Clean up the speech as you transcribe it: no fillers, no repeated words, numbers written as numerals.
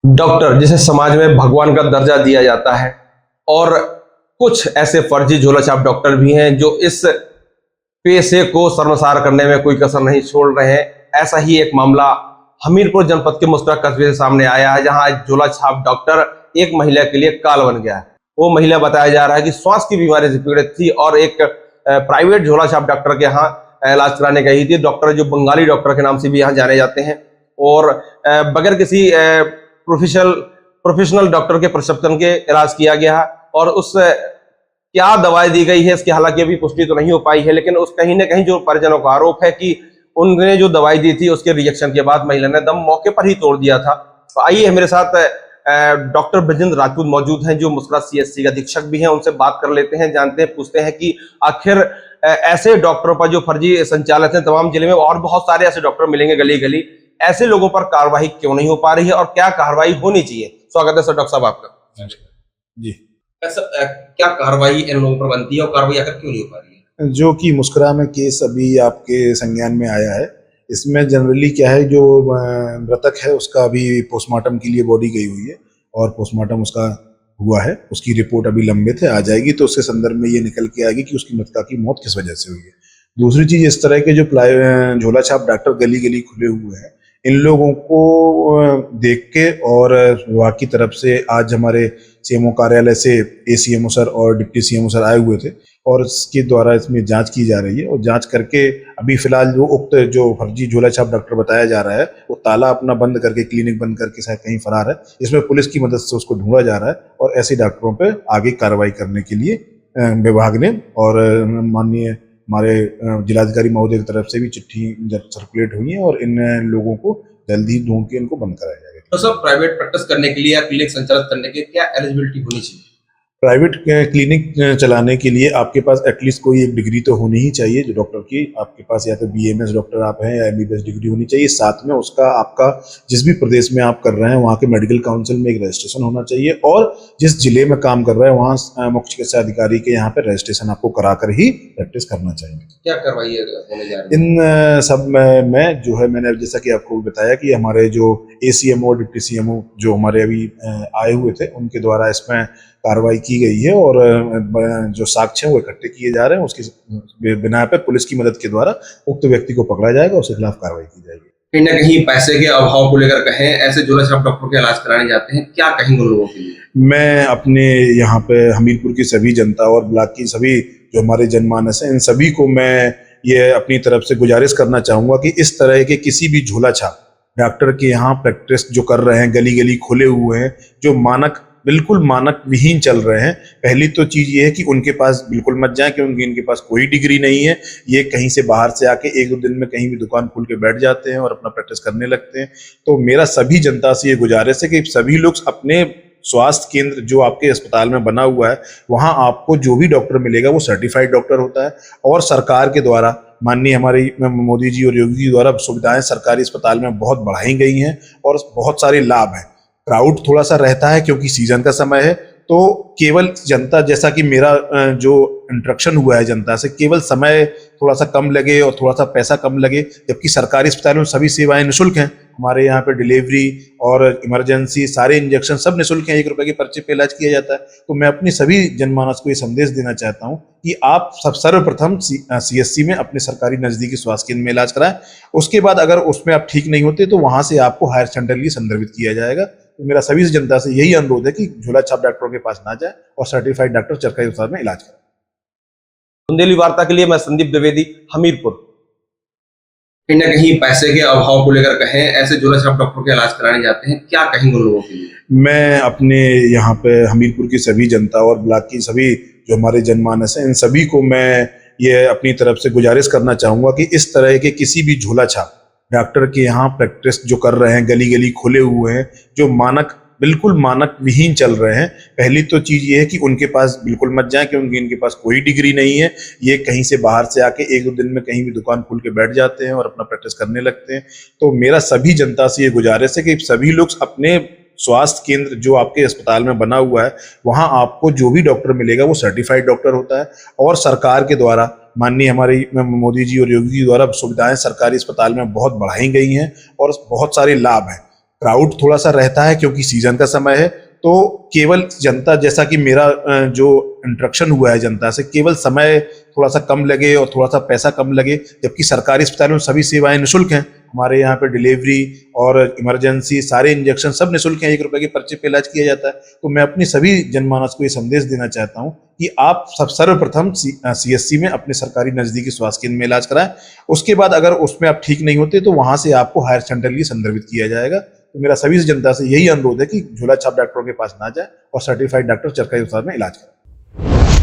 Doctor जिसे समाज में भगवान का दर्जा दिया जाता है और कुछ ऐसे फर्जी झोलाछाप डॉक्टर भी हैं जो इस पेशे को शर्मसार करने में कोई कसर नहीं छोड़ रहे हैं। ऐसा ही एक मामला हमीरपुर जनपद के मुस्कुरा कस्बे से सामने आया है, जहां एक झोलाछाप डॉक्टर एक महिला के लिए काल बन गया है। वो महिला बताया जा रहा है कि श्वास की बीमारी से पीड़ित थी और एक प्राइवेट झोलाछाप डॉक्टर के यहाँ इलाज कराने गई थी। डॉक्टर जो बंगाली डॉक्टर के नाम से भी यहाँ जाने जाते हैं और बगैर किसी प्रोफेशनल डॉक्टर के प्रिस्क्रिप्शन के इलाज किया गया है। और उस क्या दवाई दी गई है इसकी हालांकि अभी पुष्टि तो नहीं हो पाई है, लेकिन उस कहीं ना कहीं जो परिजनों का आरोप है कि उन्होंने जो दवाई दी थी उसके रिएक्शन के बाद महिला ने दम मौके पर ही तोड़ दिया था। तो आइए मेरे साथ डॉक्टर ब्रजेंद्र राजपूत मौजूद हैं जो मुस्कुरा सीएचसी के अधीक्षक भी हैं। उनसे बात कर लेते हैं, जानते हैं, पूछते हैं कि आखिर ऐसे डॉक्टरों पर जो फर्जी संचालित हैं तमाम जिले में और बहुत सारे ऐसे डॉक्टर मिलेंगे गली गली, ऐसे लोगों पर कार्रवाई क्यों नहीं हो पा रही है और क्या कार्रवाई होनी चाहिए। स्वागत है सर डॉक्टर साहब आपका। जी क्या कार्रवाई इन लोगों पर बनती है और कार्रवाई आखिर क्यों नहीं हो पा रही है? जो कि मुस्कुरा में केस अभी आपके संज्ञान में आया है, इसमें जनरली क्या है, जो मृतक है उसका अभी पोस्टमार्टम के लिए बॉडी गई हुई है और पोस्टमार्टम उसका हुआ है, उसकी रिपोर्ट अभी लंबित है, आ जाएगी तो उसके संदर्भ में ये निकल के आएगी कि उसकी मृतका की मौत किस वजह से हुई है। दूसरी चीज, इस तरह के जो झोला छाप डॉक्टर गली गली खुले हुए हैं, इन लोगों को देख के और विभाग की तरफ से आज हमारे सीएमओ कार्यालय से एसीएमओ सर और डिप्टी सीएमओ सर आए हुए थे और इसके द्वारा इसमें जांच की जा रही है। और जांच करके अभी फिलहाल जो उक्त जो फर्जी झोला छाप डॉक्टर बताया जा रहा है वो ताला अपना बंद करके, क्लिनिक बंद करके शायद कहीं फरार है। इसमें पुलिस की मदद से उसको ढूंढा जा रहा है और ऐसे डॉक्टरों पर आगे कार्रवाई करने के लिए विभाग ने और माननीय हमारे जिलाधिकारी महोदय की तरफ से भी चिट्ठी सर्कुलेट हुई है और इन लोगों को जल्दी ढूंढ के इनको बंद कराया जाएगा। तो सर, प्राइवेट प्रैक्टिस करने के लिए या क्लिनिक संचालित करने के क्या एलिजिबिलिटी होनी चाहिए? प्राइवेट क्लिनिक चलाने के लिए आपके पास एटलीस्ट कोई एक डिग्री तो होनी ही चाहिए जो डॉक्टर की, आपके पास या तो बीएमएस डॉक्टर आप हैं या एमबीबीएस डिग्री होनी चाहिए। साथ में उसका आपका जिस भी प्रदेश में आप कर रहे हैं वहाँ के मेडिकल काउंसिल में एक रजिस्ट्रेशन होना चाहिए और जिस जिले में काम कर रहे हैं वहाँ मुख्य चिकित्सा अधिकारी के यहाँ पे रजिस्ट्रेशन आपको कराकर ही प्रैक्टिस करना चाहिए। क्या कार्रवाई होने जा रही है? इन सब में जो है, मैंने जैसा कि आपको बताया कि हमारे जो एसीएमओ डिप्टी सीएमओ जो हमारे अभी आए हुए थे उनके द्वारा इसमें कार्रवाई की गई है और जो साक्ष्य है वो इकट्ठे किए जा रहे हैं। उसकी बिना पे पुलिस की मदद के द्वारा उक्त व्यक्ति को पकड़ा जाएगा, उसके खिलाफ कार्रवाई की जाएगी। कहीं ना कहीं पैसे के अभाव को लेकर कहें, ऐसे झोला छाप डॉक्टर के इलाज कराने जाते हैं, क्या कहेंगे उन लोगों के लिए? मैं अपने यहाँ पे हमीरपुर की सभी जनता और ब्लॉक की सभी जो हमारे जनमानस है, इन सभी को मैं ये अपनी तरफ से गुजारिश करना चाहूंगा कि इस तरह के किसी भी झोला छाप डॉक्टर के यहाँ प्रैक्टिस जो कर रहे हैं, गली गली खुले हुए हैं, जो बिल्कुल मानक विहीन चल रहे हैं, पहली तो चीज ये है कि उनके पास बिल्कुल मत जाएं क्योंकि इनके पास कोई डिग्री नहीं है। ये कहीं से बाहर से आके एक दो दिन में कहीं भी दुकान खोल के बैठ जाते हैं और अपना प्रैक्टिस करने लगते हैं। तो मेरा सभी जनता से ये गुजारिश है कि सभी लोग अपने स्वास्थ्य केंद्र जो आपके अस्पताल में बना हुआ है वहां आपको जो भी डॉक्टर मिलेगा वो सर्टिफाइड डॉक्टर होता है और सरकार के द्वारा, माननीय हमारी मोदी जी और योगी जी द्वारा सुविधाएं सरकारी अस्पताल में बहुत बढ़ाई गई हैं और बहुत सारे लाभ हैं। क्राउड थोड़ा सा रहता है क्योंकि सीजन का समय है, तो केवल जनता, जैसा कि मेरा जो इंटरेक्शन हुआ है जनता से, केवल समय थोड़ा सा कम लगे और थोड़ा सा पैसा कम लगे, जबकि सरकारी अस्पतालों में सभी सेवाएं निःशुल्क हैं। हमारे यहाँ पे डिलीवरी और इमरजेंसी सारे इंजेक्शन सब निःशुल्क हैं, 1 रुपए के पर्चे पे इलाज किया जाता है। तो मैं अपनी सभी जनमानस को ये संदेश देना चाहता हूँ कि आप सर्वप्रथम सीएचसी में अपने सरकारी नजदीकी स्वास्थ्य केंद्र में इलाज कराएं। उसके बाद अगर उसमें आप ठीक नहीं होते तो वहां से आपको हायर सेंटर के लिए संदर्भित किया जाएगा। तो मेरा सभी जनता से यही अनुरोध है कि झोला छाप डॉक्टरों के पास ना जाए और सर्टिफाइड डॉक्टर सरकारी अस्पताल में इलाज करें। बुंदेली वार्ता के लिए मैं संदीप द्विवेदी, हमीरपुर। कहीं ना कहीं पैसे के अभाव को लेकर कहें, ऐसे झोला छाप डॉक्टर के इलाज कराने जाते हैं, क्या कहेंगे उन लोगों के लिए? मैं अपने यहाँ पे हमीरपुर की सभी जनता और ब्लॉक की सभी जो हमारे जनमानस है, इन सभी को मैं ये अपनी तरफ से गुजारिश करना चाहूंगा कि इस तरह के किसी भी झोला छाप डॉक्टर के यहाँ प्रैक्टिस जो कर रहे हैं, गली गली खुले हुए हैं, जो बिल्कुल मानक विहीन चल रहे हैं, पहली तो चीज ये है कि उनके पास बिल्कुल मत जाएं क्योंकि इनके पास कोई डिग्री नहीं है। ये कहीं से बाहर से आके 1 दो दिन में कहीं भी दुकान खोल के बैठ जाते हैं और अपना प्रैक्टिस करने लगते हैं। तो मेरा सभी जनता से ये गुजारिश है कि सभी लोग अपने स्वास्थ्य केंद्र जो आपके अस्पताल में बना हुआ है वहां आपको जो भी डॉक्टर मिलेगा वो सर्टिफाइड डॉक्टर होता है और सरकार के द्वारा, माननीय हमारी मोदी जी और योगी जी द्वारा सुविधाएं सरकारी अस्पताल में बहुत बढ़ाई गई हैं और बहुत सारे लाभ हैं। क्राउड थोड़ा सा रहता है क्योंकि सीजन का समय है, तो केवल जनता, जैसा कि मेरा जो इंटरेक्शन हुआ है जनता से, केवल समय थोड़ा सा कम लगे और थोड़ा सा पैसा कम लगे, जबकि सरकारी अस्पतालों में सभी सेवाएं निःशुल्क हैं। हमारे यहाँ पे डिलीवरी और इमरजेंसी सारे इंजेक्शन सब निःशुल्क हैं, 1 रुपए के पर्चे पे इलाज किया जाता है। तो मैं अपनी सभी जनमानस को ये संदेश देना चाहता हूँ कि आप सब सर्वप्रथम CSC में अपने सरकारी नजदीकी स्वास्थ्य केंद्र में इलाज कराएं। उसके बाद अगर उसमें आप ठीक नहीं होते तो वहां से आपको हायर सेंटर के लिए संदर्भित किया जाएगा। तो मेरा सभी जनता से यही अनुरोध है कि झोला छाप डॉक्टरों के पास ना जाए और सर्टिफाइड डॉक्टर चरकारी अस्पताल में इलाज करें।